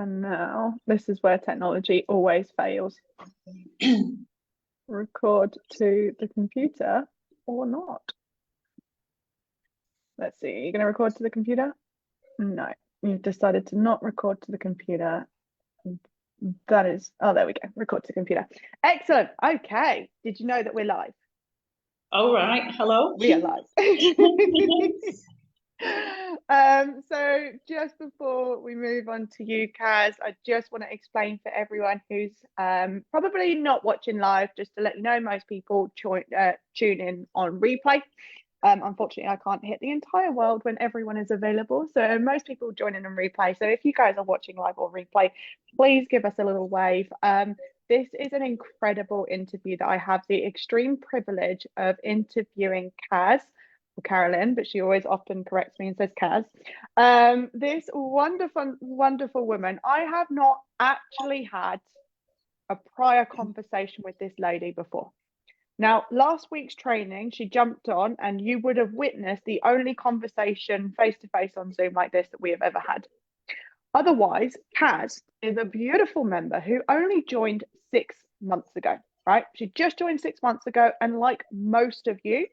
And now this is where technology always fails. Record to the computer or not. Let's see. Are you going to record to the computer? No, you've decided to not record to the computer. That is, oh, there we go. Record to computer. Excellent. Okay. Did you know that we're live? All right. Hello. We are live. So just before we move on to you, Kaz, I just want to explain for everyone who's probably not watching live, just to let you know, most people tune in on replay. Unfortunately, I can't hit the entire world when everyone is available. So most people join in on replay. So if you guys are watching live or replay, please give us a little wave. This is an incredible interview that I have the extreme privilege of interviewing Kaz, or Carolyn, but she always often corrects me and says Kaz. This wonderful, wonderful woman. I have not actually had a prior conversation with this lady before. Now, last week's training, she jumped on and you would have witnessed the only conversation face-to-face on Zoom like this that we have ever had. Otherwise, Kaz is a beautiful member who only joined 6 months ago, right? She just joined 6 months ago. And like most of you,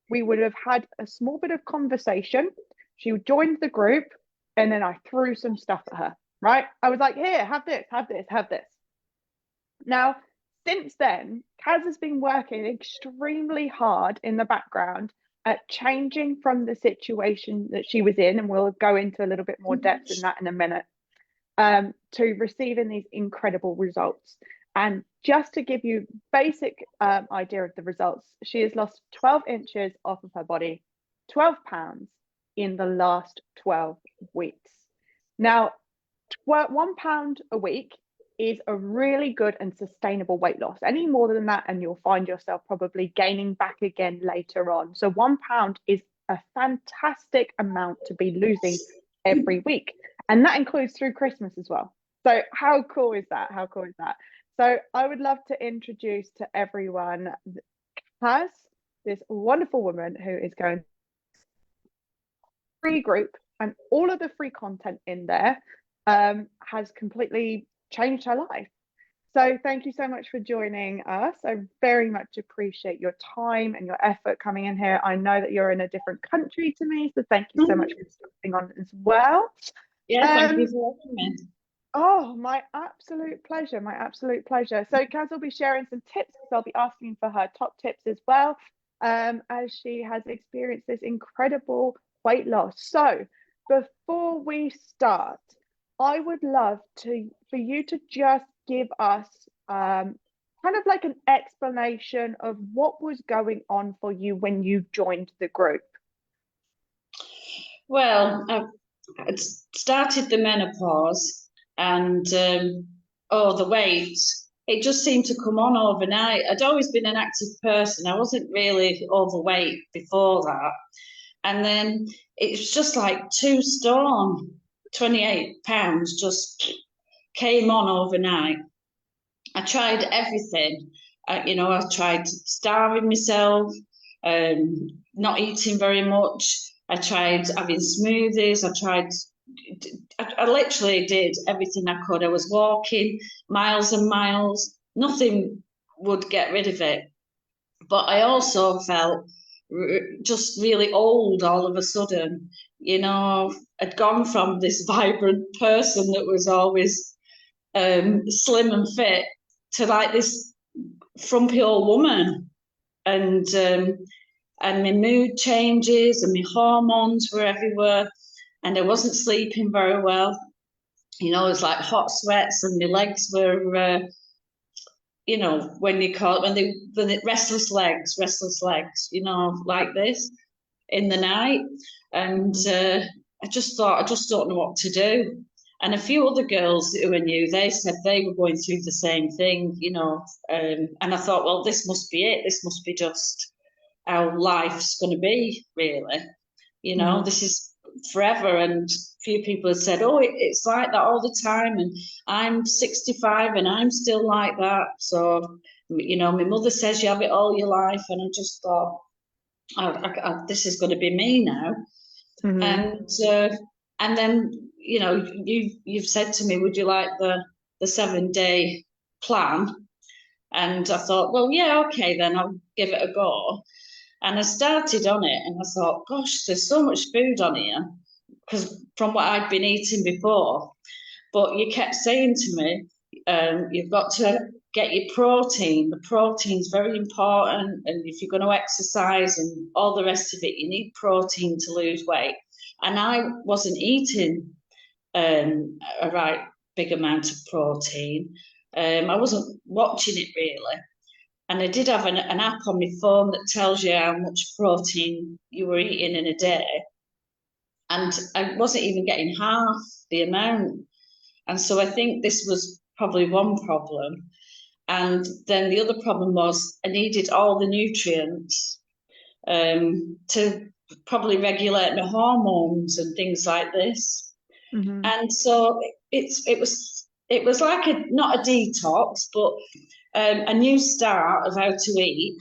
we would have had a small bit of conversation. She joined the group and then I threw some stuff at her, right? I was like, here, have this, have this, have this. Now, since then, Kaz has been working extremely hard in the background at changing from the situation that she was in, and we'll go into a little bit more depth in that in a minute, to receiving these incredible results. And just to give you basic idea of the results, she has lost 12 inches off of her body, 12 pounds in the last 12 weeks. Now, 1 pound a week is a really good and sustainable weight loss. Any more than that, and you'll find yourself probably gaining back again later on. So 1 pound is a fantastic amount to be losing every week. And that includes through Christmas as well. So how cool is that? How cool is that? So I would love to introduce to everyone Kaz, this wonderful woman who is going free group, and all of the free content in there has completely changed her life. So thank you so much for joining us. I very much appreciate your time and your effort coming in here. I know that you're in a different country to me, so thank you so much for jumping on as well. Yeah, thank you for having me. Oh, my absolute pleasure. My absolute pleasure. So Kaz will be sharing some tips because I'll be asking for her top tips as well, as she has experienced this incredible weight loss. So before we start, I would love for you to just give us kind of like an explanation of what was going on for you when you joined the group. Well, I'd started the menopause and the weight, it just seemed to come on overnight. I'd always been an active person. I wasn't really overweight before that. And then it's just like 2 stone, 28 pounds just came on overnight. I tried everything. I tried starving myself, not eating very much. I tried having smoothies. I literally did everything I could. I was walking miles and miles. Nothing would get rid of it. But I also felt just really old all of a sudden. I'd gone from this vibrant person that was always slim and fit to like this frumpy old woman. And my mood changes and my hormones were everywhere, and I wasn't sleeping very well. It was like hot sweats, and my legs were, restless legs, like this in the night. And I just thought, I just don't know what to do. And a few other girls who I knew, they said they were going through the same thing, and I thought, well, this must be it. This must be just how life's going to be, really. This is forever. And a few people have said, oh, it's like that all the time. And I'm 65 and I'm still like that. So, my mother says you have it all your life. And I just thought, this is going to be me now. And And then, you've said to me, would you like the 7 day plan? And I thought, well, yeah, okay, then I'll give it a go. And I started on it and I thought, gosh, there's so much food on here because from what I'd been eating before. But you kept saying to me, you've got to get your protein. The protein's very important. And if you're going to exercise and all the rest of it, you need protein to lose weight. And I wasn't eating a right big amount of protein. I wasn't watching it really. And I did have an app on my phone that tells you how much protein you were eating in a day. And I wasn't even getting half the amount. And so I think this was probably one problem. And then the other problem was I needed all the nutrients to probably regulate my hormones and things like this. Mm-hmm. And so it was like not a detox, but a new start of how to eat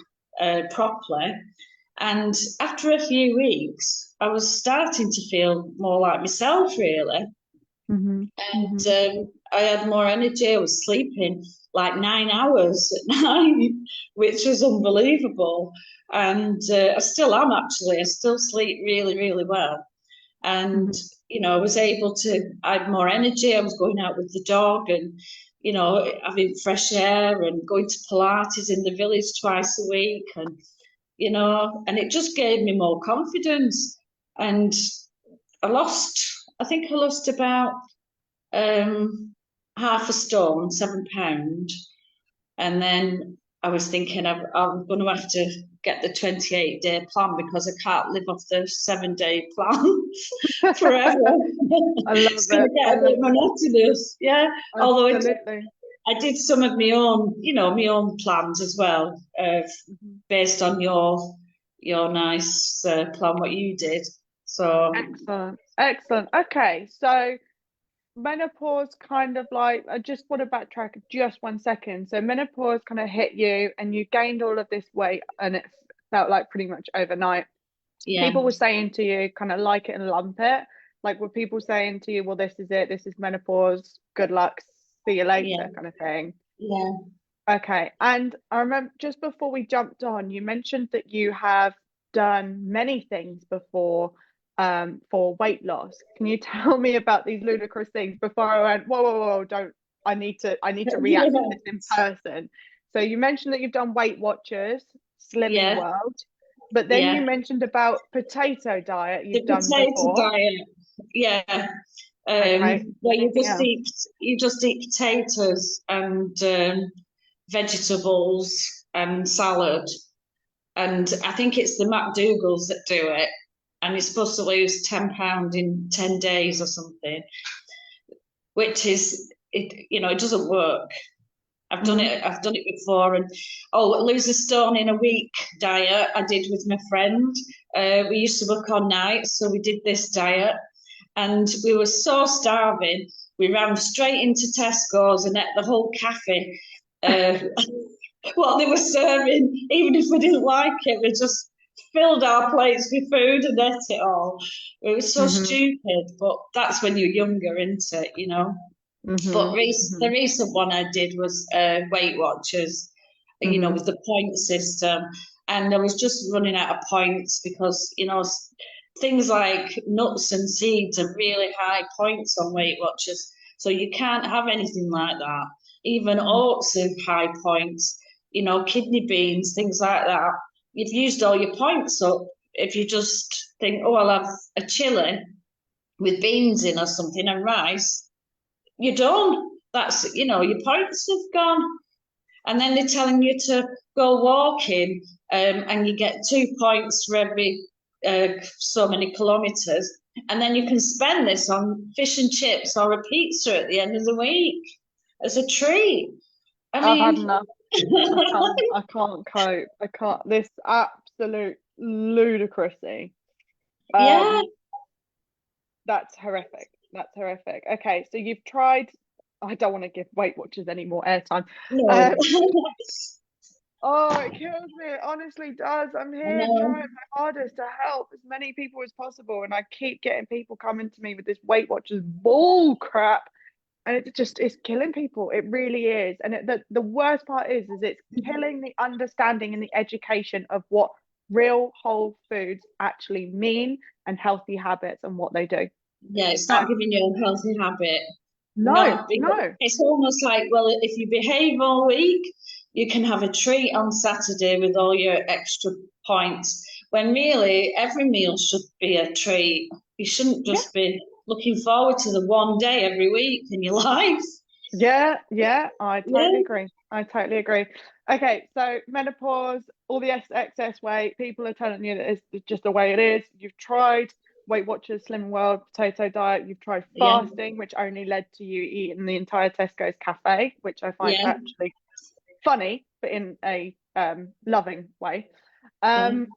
properly. And after a few weeks, I was starting to feel more like myself, really. Mm-hmm. And Mm-hmm. I had more energy. I was sleeping like 9 hours at night, which was unbelievable. And I still am actually. I still sleep really, really well. And, Mm-hmm. I was able to, I had more energy. I was going out with the dog and, having fresh air and going to Pilates in the village twice a week. And it just gave me more confidence. And I think I lost about half a stone, 7 pound. And then I was thinking I'm going to have to get the 28-day plan because I can't live off the 7 day plan forever. I It's love going it. to I get a bit love it. monotonous. Yeah. Although Absolutely. I did some of my own, my own plans as well, Mhm. based on your nice plan, what you did. So, Excellent. Excellent. Okay. So menopause kind of like, I just want to backtrack just 1 second. So menopause kind of hit you and you gained all of this weight and it felt like pretty much overnight. yeah, People were saying to you, kind of like it and lump it. Like were people saying to you, well, this is it, this is menopause, good luck, see you yeah, later kind of thing. yeah, Okay. And I remember just before we jumped on, you mentioned that you have done many things before for weight loss. Can you tell me about these ludicrous things before I went, whoa, whoa, whoa, don't I need to react to this in person. So you mentioned that you've done Weight Watchers, Slimming yeah, World, but then you yeah. mentioned about potato diet The you've done potato before. diet, yeah. Okay. Where Anything else? you just eat potatoes and vegetables and salad. And I think it's the McDougalls that do it. And you're supposed to lose £10 in 10 days or something, which is it doesn't work. Hmm. I've done it before. And lose a stone in a week diet I did with my friend. We used to work on nights, so we did this diet. And we were so starving, we ran straight into Tesco's and ate the whole cafe. Uh, what they were serving, even if we didn't like it, we just filled our plates with food and ate it all. It was so Hmm. stupid, but that's when you're younger, isn't it? But Hmm. the Hmm. recent one I did was Weight Watchers, Hmm. with the point system. And I was just running out of points because, things like nuts and seeds are really high points on Weight Watchers. So you can't have anything like that. Even oats are high points, kidney beans, things like that. You've used all your points up. If you just think, oh, I'll have a chili with beans in or something and rice, you're done. Your points have gone. And then they're telling you to go walking, and you get 2 points for every so many kilometres. And then you can spend this on fish and chips or a pizza at the end of the week as a treat. I I've had mean, enough. I can't cope. I can't. This absolute ludicrousy. yeah, Um, that's horrific. That's horrific. Okay, so you've tried. I don't want to give Weight Watchers any more airtime. no. Um, Oh, it kills me. It honestly does. I'm I here trying know. my hardest to help as many people as possible, and I keep getting people coming to me with this Weight Watchers bull crap, and it just is killing people. It really is. And the worst part is it's killing the understanding and the education of what real whole foods actually mean and healthy habits and what they do. Yeah, it's not Um, giving you a healthy habit. no, Not no. it's almost like, well, if you behave all week, you can have a treat on Saturday with all your extra points. When really every meal should be a treat. You shouldn't Yeah, just be looking forward to the one day every week in your life. yeah, yeah. I totally Yeah, agree. I totally agree. Okay, so menopause, all the excess weight, people are telling you that it's just the way it is. You've tried Weight Watchers, Slim World, potato diet. You've tried yeah, fasting, which only led to you eating the entire Tesco's cafe, which I find yeah, actually funny, but in a loving way. yeah, Um,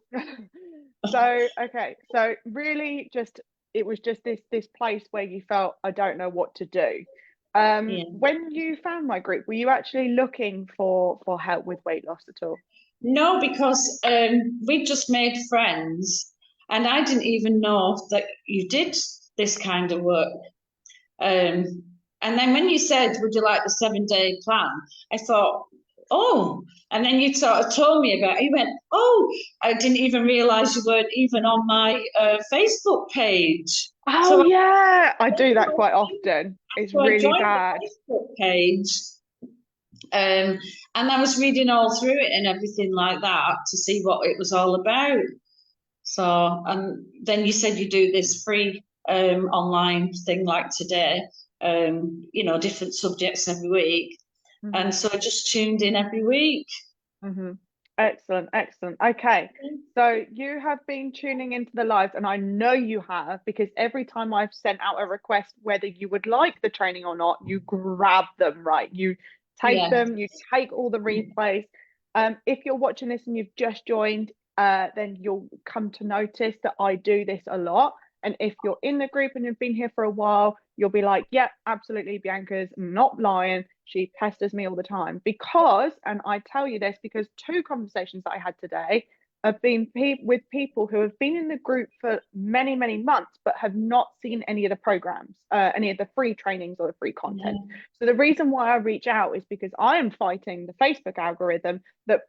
so okay, so really, just it was just this place where you felt I don't know what to do. yeah. When you found my group, were you actually looking for help with weight loss at all? No, because we just made friends, and I didn't even know that you did this kind of work. Um, and then when you said, "Would you like the 7 day plan?" I thought, "Oh." And then you sort of told me about it. You went, "Oh, I didn't even realize you weren't even on my Facebook page." Oh So yeah, I do that quite often. It's I really joined bad. the Facebook page, and I was reading all through it and everything like that to see what it was all about. So, and then you said you do this free online thing like today, different subjects every week. Mhm. And so I just tuned in every week. Mm-hmm. Excellent, excellent. Okay, so you have been tuning into the lives, and I know you have because every time I've sent out a request, whether you would like the training or not, you grab them, right? You take Yeah, them, you take all the replays. If you're watching this and you've just joined, then you'll come to notice that I do this a lot. And if you're in the group and you've been here for a while, you'll be like, yeah, absolutely, Bianca's not lying. She pesters me all the time because, and I tell you this because two conversations that I had today have been with people who have been in the group for many, many months, but have not seen any of the programs, any of the free trainings or the free content. yeah, So the reason why I reach out is because I am fighting the Facebook algorithm that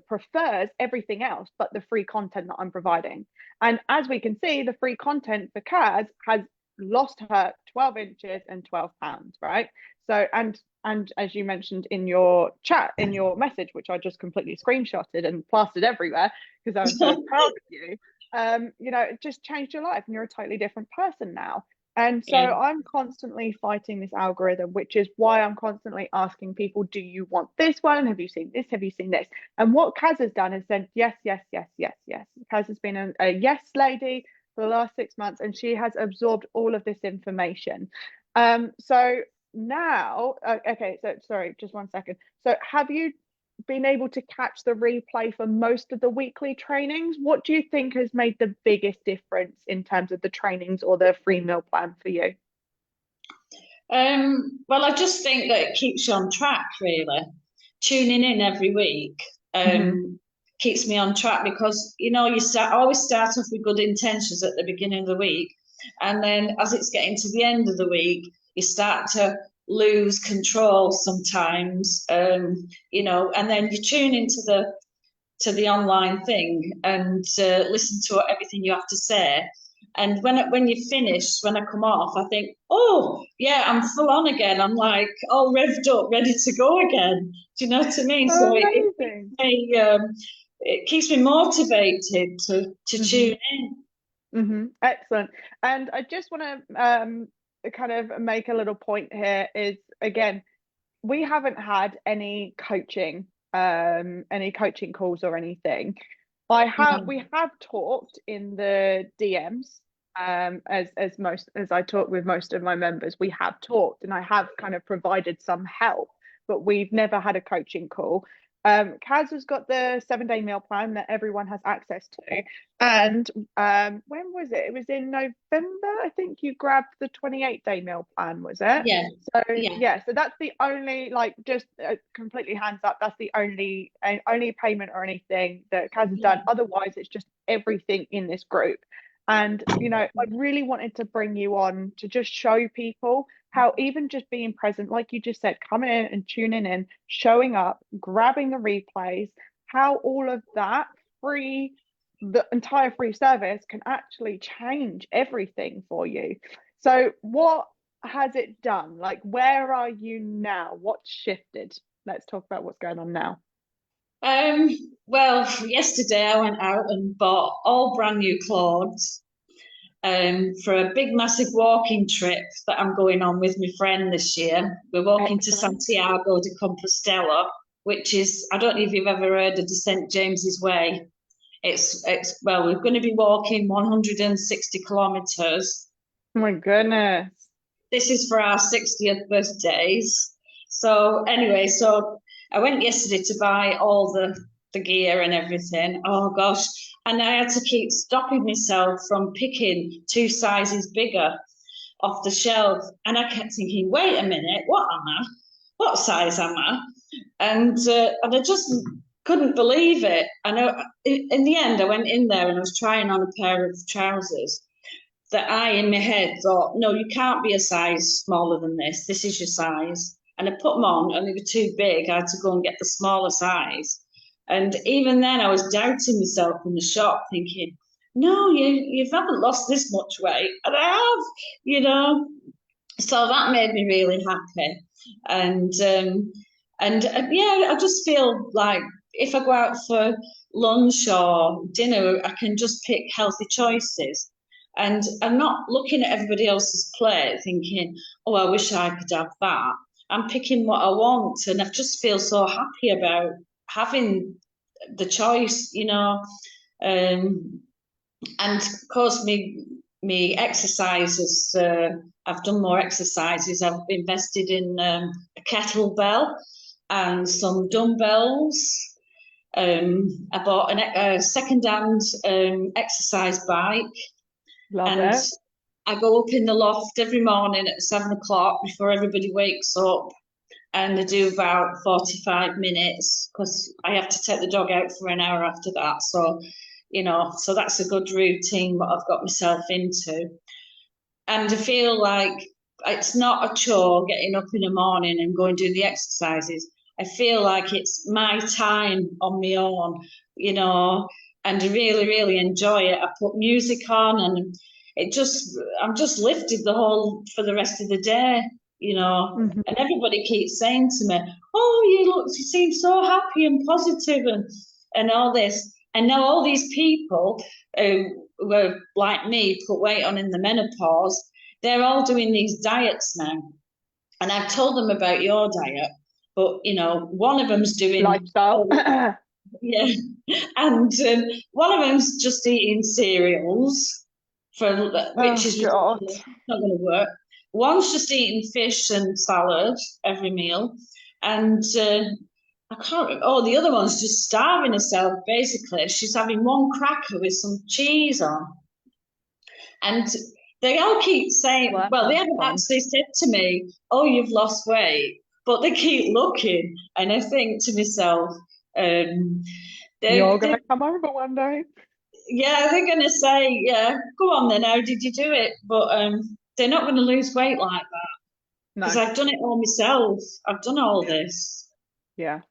prefers everything else but the free content that I'm providing. And as we can see, the free content for Kaz has lost her 12 inches and 12 pounds, right? So, and as you mentioned in your chat, in your message, which I just completely screenshotted and plastered everywhere because I'm so proud of you, it just changed your life and you're a totally different person now. And so yeah, I'm constantly fighting this algorithm, which is why I'm constantly asking people, do you want this one? Have you seen this? Have you seen this? And what Kaz has done is said, yes, yes, yes, yes, yes. Kaz has been a yes lady for the last 6 months and she has absorbed all of this information. So now, okay, so sorry, just 1 second. So have you been able to catch the replay for most of the weekly trainings? What do you think has made the biggest difference in terms of the trainings or the free meal plan for you? well, I just think that it keeps you on track, really. Tuning in every week Mm-hmm. keeps me on track because you always start off with good intentions at the beginning of the week, and then as it's getting to the end of the week, you start to lose control sometimes, and then you tune into the online thing and listen to everything you have to say. And when you finish, when I come off, I think, oh yeah, I'm full on again. I'm like all revved up, ready to go again. Do you know what I mean? So Amazing. it keeps me motivated to Mm-hmm. tune in. Mm-hmm. Excellent. And I just want to kind of make a little point here is again, we haven't had any coaching calls or anything. We have talked in the DMs, as I talk with most of my members, we have talked and I have kind of provided some help, but we've never had a coaching call. Kaz has got the 7 day meal plan that everyone has access to. And when was it? It was in November. I think you grabbed the 28-day meal plan, was it? Yeah, So yeah, yeah, so that's the only, like, just completely hands up. That's the only payment or anything that Kaz has done. yeah. Otherwise, it's just everything in this group. And I really wanted to bring you on to just show people how even just being present, like you just said, coming in and tuning in, showing up, grabbing the replays, how all of that free, the entire free service can actually change everything for you. So, what has it done? Like, where are you now? What's shifted? Let's talk about what's going on now. Um, well, yesterday I went out and bought all brand new clothes for a big, massive walking trip that I'm going on with my friend this year. We're walking to Excellent. Santiago de Compostela, which is, I don't know if you've ever heard of the St. James's Way. It's well, we're going to be walking 160 kilometers. Oh my goodness. This is for our 60th birthdays. So anyway, so I went yesterday to buy all the gear and everything. Oh gosh. And I had to keep stopping myself from picking two sizes bigger off the shelf. And I kept thinking, wait a minute, what am I? What size am I? And I just couldn't believe it. I know in the end I went in there and I was trying on a pair of trousers that I, in my head, thought, no, you can't be a size smaller than this. This is your size. And I put them on and they were too big. I had to go and get the smaller size. And even then, I was doubting myself in the shop, thinking, no, you haven't lost this much weight. And I have, you know. So that made me really happy. And yeah, I just feel like if I go out for lunch or dinner, I can just pick healthy choices. And I'm not looking at everybody else's plate thinking, oh, I wish I could have that. I'm picking what I want, and I just feel so happy about having the choice, you know. Um, and of course, me exercises. I've done more exercises. I've invested in a kettlebell and some dumbbells. I bought a second-hand exercise bike, Love and it. I go up in the loft every morning at 7 o'clock before everybody wakes up, and I do about 45 minutes because I have to take the dog out for an hour after that. So, so that's a good routine what I've got myself into. And I feel like it's not a chore getting up in the morning and going to do the exercises. I feel like it's my time on my own, you know, and I really, really enjoy it. I put music on and I'm just lifted the whole for the rest of the day, you know. And Mhm. everybody keeps saying to me, "Oh, you seem so happy and positive and all this." And now all these people who were like me, put weight on in the menopause, they're all doing these diets now. And I've told them about your diet, but one of them's doing, Lifestyle. oh, yeah, and one of them's just eating cereals which Oh is God. ridiculous. It's not going to work. One's just eating fish and salad every meal, and I can't. Oh, the other one's just starving herself. Basically, she's having one cracker with some cheese on, and they all keep saying, Well, well, they that's haven't fun. actually said to me, "Oh, you've lost weight," but they keep looking, and I think to myself, um, You're they gonna come over one day. yeah, they're going to say, yeah, go on then, how did you do it? But they're not going to lose weight like that because No. I've done it all myself. I've done all Yeah. this. Yeah.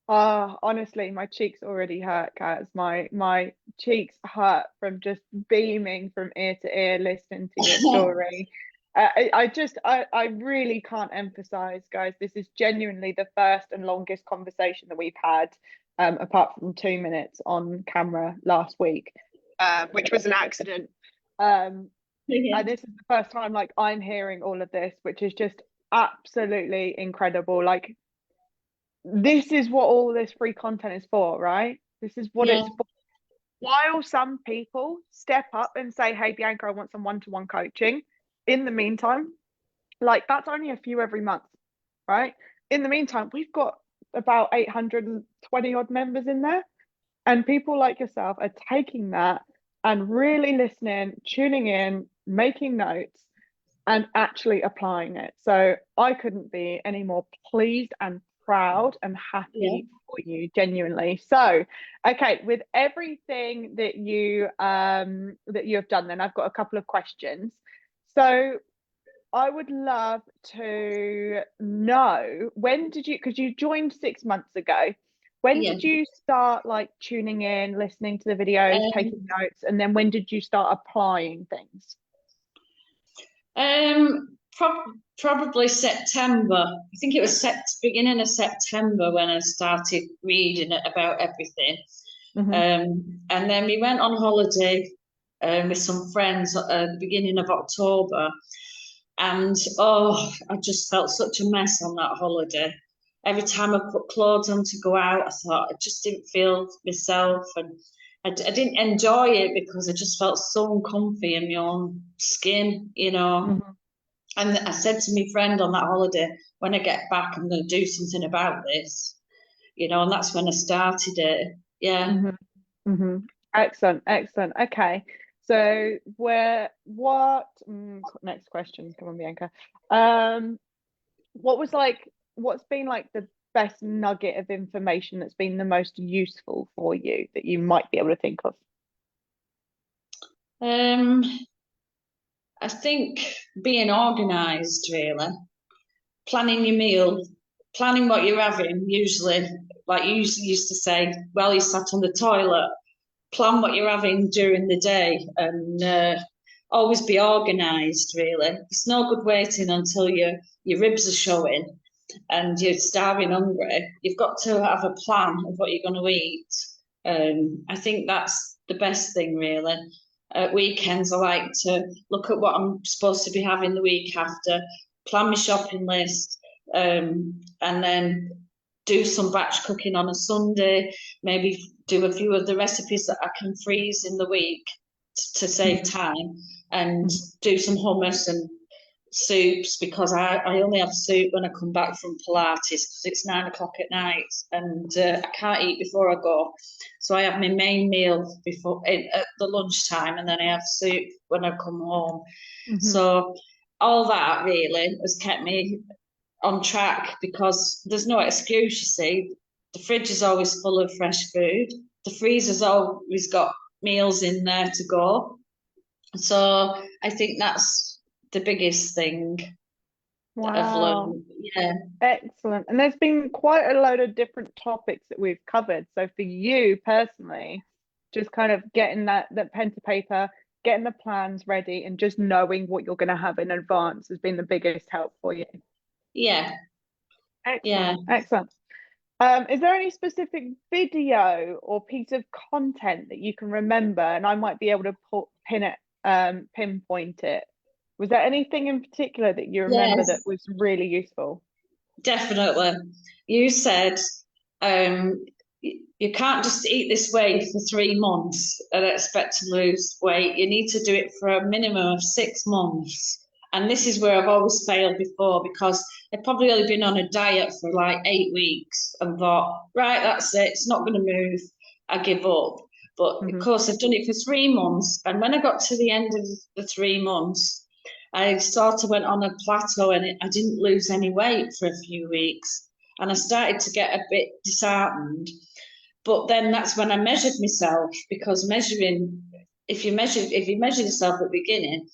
Honestly, my cheeks already hurt, Kaz. My cheeks hurt from just beaming from ear to ear listening to your story. I really can't emphasize, guys. This is genuinely the first and longest conversation that we've had, apart from 2 minutes on camera last week, which was an accident. Um, Yeah. and this is the first time like I'm hearing all of this, which is just absolutely incredible. Like, this is what all this free content is for, right? This is what Yeah. it's for. While some people step up and say, hey, Bianca, I want some one-to-one coaching, in the meantime, like, that's only a few every month, right? In the meantime, we've got about 820 odd members in there. And people like yourself are taking that and really listening, tuning in, making notes, and actually applying it. So I couldn't be any more pleased and proud and Yeah. happy for you, genuinely. So, okay, with everything that you have done, then I've got a couple of questions. So I would love to know, when did you, because you joined 6 months ago, when Yeah. did you start like tuning in, listening to the videos, taking Um, notes, and then when did you start applying things? Probably September. I think it was beginning of September when I started reading about everything. Hmm. And then we went on holiday with some friends at the beginning of October. And oh, I just felt such a mess on that holiday. Every time I put clothes on to go out, I thought I just didn't feel myself, and I didn't enjoy it because I just felt so uncomfy in my own skin, you know. Hmm. And I said to my friend on that holiday, when I get back, I'm going to do something about this, you know, and that's when I started it. Yeah. Hmm. Hmm. Excellent, excellent. Okay. So next question, come on, Bianca. What was like, what's been like the best nugget of information that's been the most useful for you that you might be able to think of? Um, I think being organised, really, planning your meal, planning what you're having, usually, like you used to say, while you sat on the toilet, plan what you're having during the day, and always be organised, really. It's no good waiting until your ribs are showing and you're starving hungry. You've got to have a plan of what you're going to eat. I think that's the best thing, really. At weekends, I like to look at what I'm supposed to be having the week after, plan my shopping list, and then do some batch cooking on a Sunday, maybe do a few of the recipes that I can freeze in the week to save Mhm, time, and mhm, do some hummus and soups because I only have soup when I come back from Pilates because it's 9 o'clock at night and I can't eat before I go. So I have my main meal at the lunchtime and then I have soup when I come home. mhm. So all that really has kept me on track because there's no excuse, you see. The fridge is always full of fresh food. The freezer's always got meals in there to go. So I think that's the biggest thing that I've Wow, learned. Yeah. excellent. And there's been quite a load of different topics that we've covered. So for you personally, just kind of getting that pen to paper, getting the plans ready, and just knowing what you're going to have in advance has been the biggest help for you. Yeah. Yeah. Excellent, excellent. Is there any specific video or piece of content that you can remember, and I might be able to pinpoint it? Was there anything in particular that you remember that Yes, was really useful? definitely. You said um, you can't just eat this way for 3 months and expect to lose weight. You need to do it for a minimum of 6 months. And this is where I've always failed before because I've probably only been on a diet for like 8 weeks and thought, right, that's it, it's not going to move. I give up. But of Hmm. course, I've done it for 3 months. And when I got to the end of the 3 months, I sort of went on a plateau and I didn't lose any weight for a few weeks. And I started to get a bit disheartened. But then that's when I measured myself because if you measure yourself at the beginning,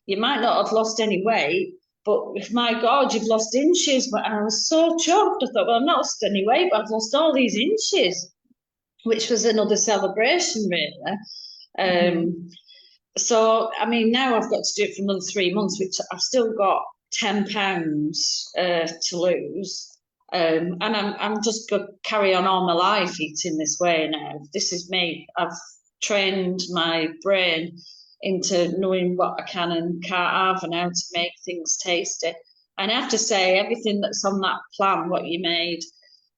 you might not have lost any weight, but my God, you've lost inches. But I was so chuffed. I thought, well, I've not lost any weight, but I've lost all these inches, which was another celebration, really. Hmm. Um, so, I mean, now I've got to do it for another 3 months, which I've still got £10 to lose. And I'm just going to carry on all my life eating this way now. This is me. I've trained my brain into knowing what I can and can't have and how to make things tasty. And I have to say, everything that's on that plan, what you made,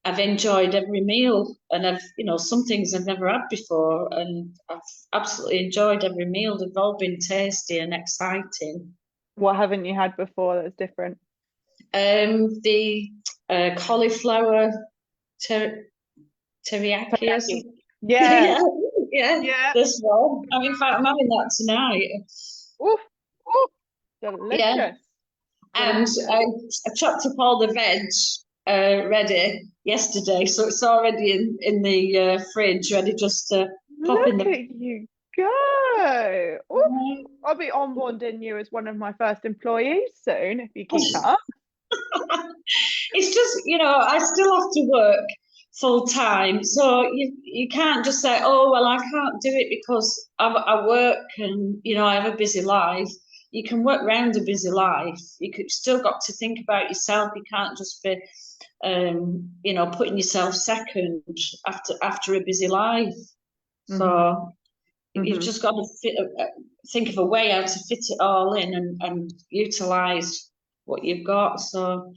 I've enjoyed every meal, and some things I've never had before, and I've absolutely enjoyed every meal. They've all been tasty and exciting. What haven't you had before that's different? The cauliflower ter teriyaki or Teriyaki. something. Yeah, Yeah, yeah, yeah. this one. In fact, I'm having that tonight. Oof, oof. Yeah, Delicious. and Delicious. I chopped up all the veg ready yesterday, so it's already in the fridge, ready just to pop in Look the. at you go. Oof. I'll be onboarding you as one of my first employees soon if you keep up. It's just, I still have to work full time. So you can't just say, oh, well, I can't do it because I work and, I have a busy life. You can work around a busy life. You could still got to think about yourself. You can't just be, putting yourself second after a busy life. Hmm. So you've Hmm. just got to think of a way how to fit it all in and utilize what you've got. So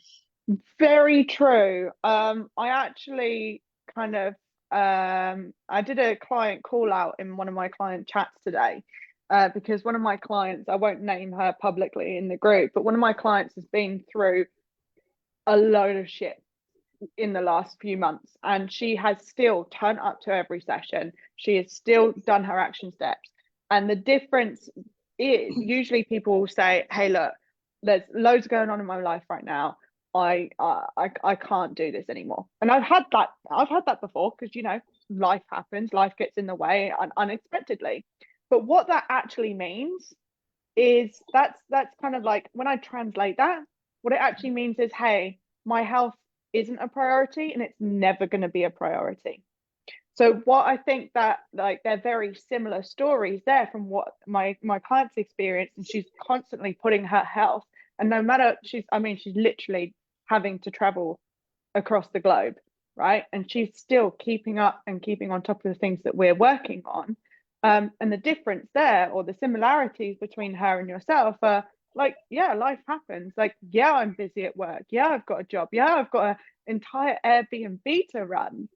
Very true. I actually kind of I did a client call out in one of my client chats today, because one of my clients, I won't name her publicly in the group, but one of my clients has been through a load of shit in the last few months, and she has still turned up to every session. She has still done her action steps. And the difference is usually people will say, hey, look, there's loads going on in my life right now. I can't do this anymore. And I've had that before, because life happens, life gets in the way unexpectedly. But what that actually means is that's kind of like, when I translate that, what it actually means is, hey, my health isn't a priority and it's never going to be a priority. So what I think that, like, they're very similar stories there from what my clients experience, and she's constantly putting her health, and no matter, she's literally having to travel across the globe, right? And she's still keeping up and keeping on top of the things that we're working on. And the difference there, or the similarities between her and yourself, are like, yeah, life happens. Like, yeah, I'm busy at work. Yeah, I've got a job. Yeah, I've got an entire Airbnb to run.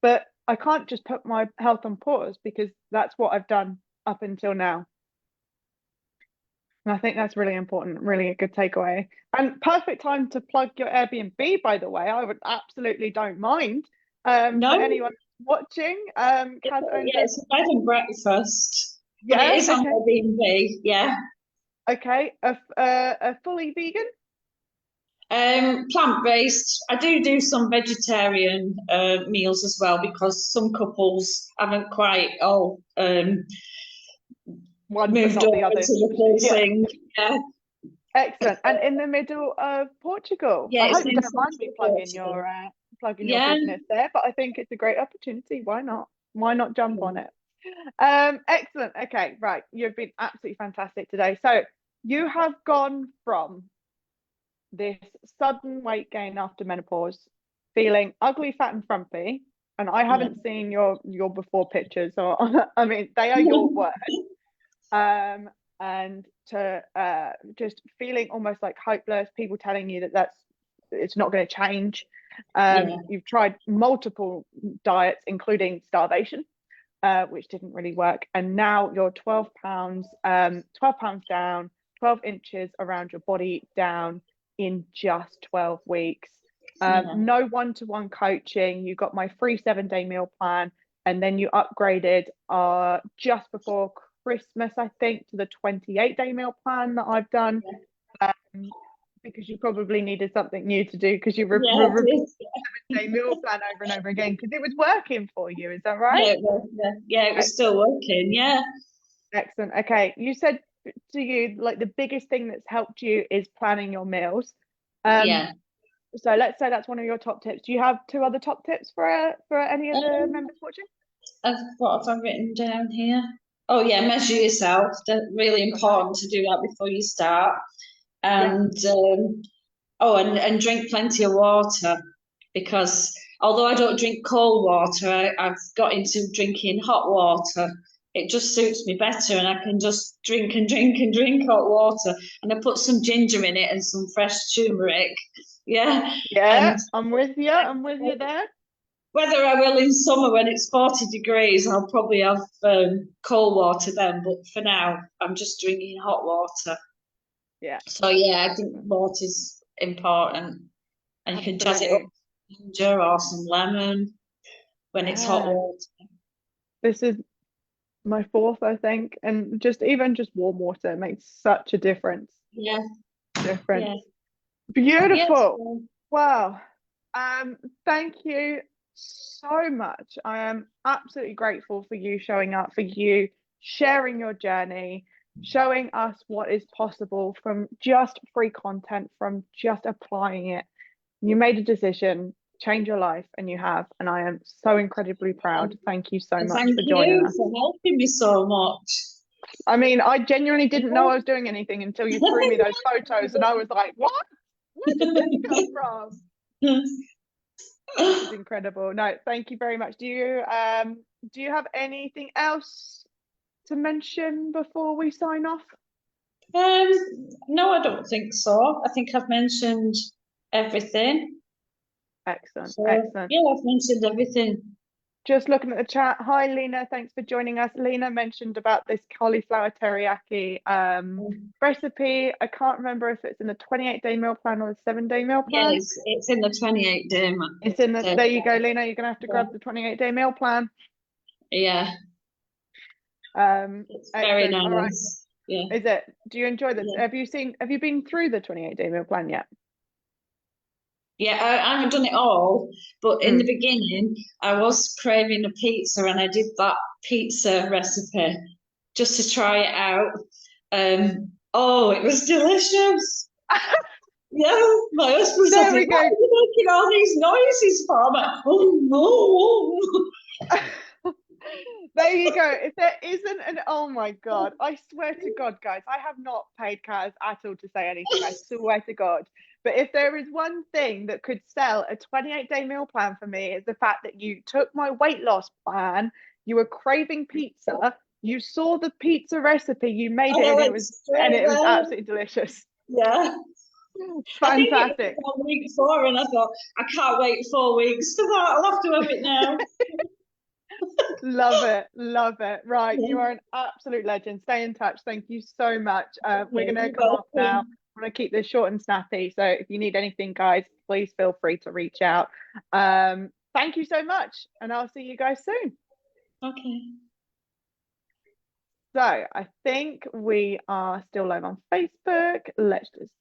But I can't just put my health on pause, because that's what I've done up until now. And I think that's really important, really a good takeaway. And perfect time to plug your Airbnb, by the way. I would absolutely don't mind. For no, anyone watching, Kaz owns yeah, a, it's a bed and breakfast, but it yeah, is on okay, Airbnb. Yeah, okay, a fully vegan. plant-based. I do some vegetarian meals as well because some couples haven't quite all One but moved not the over others. to the full Yeah, thing. Yeah, excellent. And in the middle of Portugal. yeah, I it's hope you in don't mind central me Portugal. plugging your Yeah, business there, but I think it's a great opportunity. Why not? Why not jump on it? Excellent. Okay, right. You've been absolutely fantastic today. So you have gone from this sudden weight gain after menopause, feeling ugly, fat, and frumpy. And I yeah. haven't seen your before pictures, or I mean, they are your words. Um, and to just feeling almost like hopeless, people telling you that it's not going to change. Yeah, You've tried multiple diets, including starvation, which didn't really work. And now you're 12 pounds, 12 pounds down, 12 inches around your body down in just 12 weeks. yeah, No one-to-one coaching. You got my free 7-day meal plan, and then you upgraded just before Christmas, I think, to the 28-day meal plan that I've done. Um, because you probably needed something new to do, because you yeah. It repeated is. the same meal plan over and over again because it was working for you. Is that right? Yeah, it was. Yeah, yeah, it was still Excellent. working. Yeah, Excellent. Okay. You said to you, like, the biggest thing that's helped you is planning your meals. Um, yeah. so let's say that's one of your top tips. Do you have two other top tips for any of the Um, members watching? what have I written down here? Oh yeah, measure yourself. That's really Got that? important to do that before you start. Yeah. And and drink plenty of water because although I don't drink cold water, I've got into drinking hot water. It just suits me better, and I can just drink and drink and drink hot water. And I put some ginger in it and some fresh turmeric. Yeah, Yeah. and I'm with you. I'm with you there. whether I will in summer when it's 40 degrees, I'll probably have cold water then. But for now, I'm just drinking hot water. Yeah. So yeah, I think Excellent. water's important, and you can jazz it up. Absolutely. ginger or some lemon when it's hot Yeah, water. this is my fourth, I think, and just even just warm water makes such a difference. Yeah, Difference. yeah, yes. Beautiful. Wow. Thank you so much. I am absolutely grateful for you showing up, for you sharing your journey, showing us what is possible from just free content, from just applying it. You made a decision, change your life, and you have. And I am so incredibly proud. Thank you so And much thank for joining you us. for helping me so much. I mean, I genuinely didn't know I was doing anything until you threw me those photos, and I was like, what? Where did this come from? This is incredible. No, thank you very much. Do you have anything else to mention before we sign off? Um, no, I don't think so. I think I've mentioned everything. Excellent, So excellent. yeah, I've mentioned everything. Just looking at the chat. Hi, Lena. Thanks for joining us. Lena mentioned about this cauliflower teriyaki recipe. I can't remember if it's in the 28-day meal plan or the 7-day meal Yeah, plan. it's in the 28-day. It's in the, there you go, Lena. You're gonna have to grab the 28-day meal plan. Yeah, Um, it's very excellent. All right. nice. Yeah, Is it? Do you enjoy this? yeah. Have you been through the 28-day meal plan yet? Yeah, I haven't done it all, but in the Mm. beginning, I was craving a pizza and I did that pizza recipe just to try it out. Oh, it was delicious. Yeah, my husband said, There "What we go. are you making all these noises for?" I'm like, oh There you go. If there isn't an, oh my God, I swear to God, guys, I have not paid Kaz at all to say anything. I swear to God. But if there is one thing that could sell a 28-day meal plan for me, is the fact that you took my weight loss plan, you were craving pizza, you saw the pizza recipe, you made it, no, it's and straight it was there. absolutely delicious. Yeah, I think it was Fantastic. on week 4, and I thought, I can't wait 4 weeks for that. I'll have to have it now. Love it. Love it. Right. Yeah. You are an absolute legend. Stay in touch. Thank you so much. We're Okay, going to you're come off now. welcome. I'm going to keep this short and snappy. So if you need anything, guys, please feel free to reach out. Thank you so much. And I'll see you guys soon. Okay. So I think we are still live on Facebook. Let's just